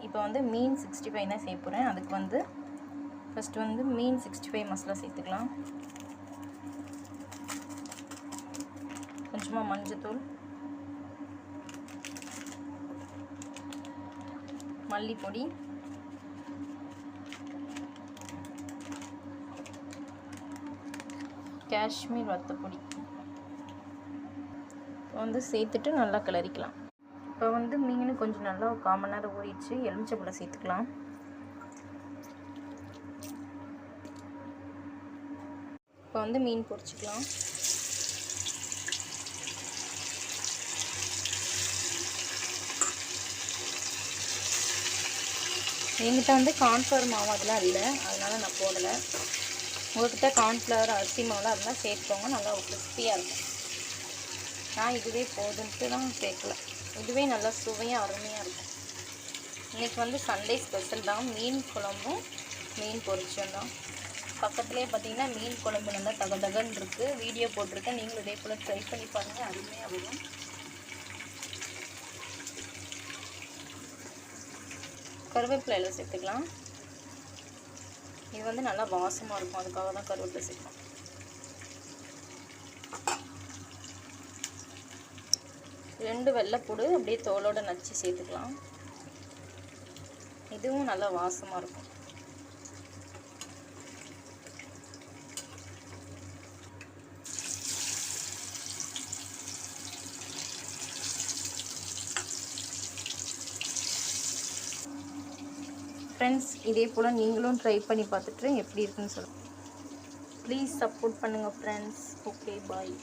இப்போ வந்து மீன் 65 தான் செய்ய போகிறேன். அதுக்கு வந்து ஃபஸ்ட்டு வந்து மீன் 65 மசாலா சேர்த்துக்கலாம். கொஞ்சமாக மஞ்சத்தூள், மல்லிப்பொடி, காஷ்மீர் வத்தப்பொடி வந்து சேர்த்துட்டு நல்லா கிளறிக்கலாம். இப்போ வந்து மீன் கொஞ்சம் நல்லா 1/4 மணி நேரம் ஊறிடுச்சு. எலுமிச்சைப்பழம் சேர்த்துக்கலாம். இப்போ வந்து மீன் பொரிச்சிக்கலாம். என்கிட்ட வந்து கார்ன்ஃப்ளவர் மாவு அதெல்லாம் இல்லை, அதனால் நான் போடலை. உங்கள்கிட்ட கார்ன்ஃப்ளவர் அரிசி மாவுலாம் இருந்தால் சேர்த்துக்கோங்க, நல்லா கிறிஸ்பியாக இருக்கும். நான் இதுவே போதுன்ட்டு தான் சேர்க்கல. இதுவே நல்லா சுவையாக அருமையாக இருக்கும். இன்றைக்கி வந்து சண்டே ஸ்பெஷல் தான். மீன் குழம்பும் மீன் பொரிச்சும் தான். பக்கத்துலேயே பார்த்திங்கன்னா மீன் குழம்பு நல்லா தகதகன்னு இருக்குது. வீடியோ போட்டிருக்கேன், நீங்களும் இதே போல் ட்ரை பண்ணி பாருங்கள், அருமையாக வரும். கருவேப்பிலையில் சேர்த்துக்கலாம். இது வந்து நல்லா வாசமாக இருக்கும், அதுக்காக தான் கருவேப்பிலை சேர்க்கலாம். ரெண்டு வெள்ளைப்பூடு அப்படியே தோலோடு நச்சு சேர்த்துக்கலாம். இதுவும் நல்லா வாசமாக இருக்கும். ஃப்ரெண்ட்ஸ், இதே போல் நீங்களும் ட்ரை பண்ணி பார்த்துட்டு எப்படி இருக்குன்னு சொல்லுங்கள். ப்ளீஸ் சப்போர்ட் பண்ணுங்கள் ஃப்ரெண்ட்ஸ். ஓகே, பாய்.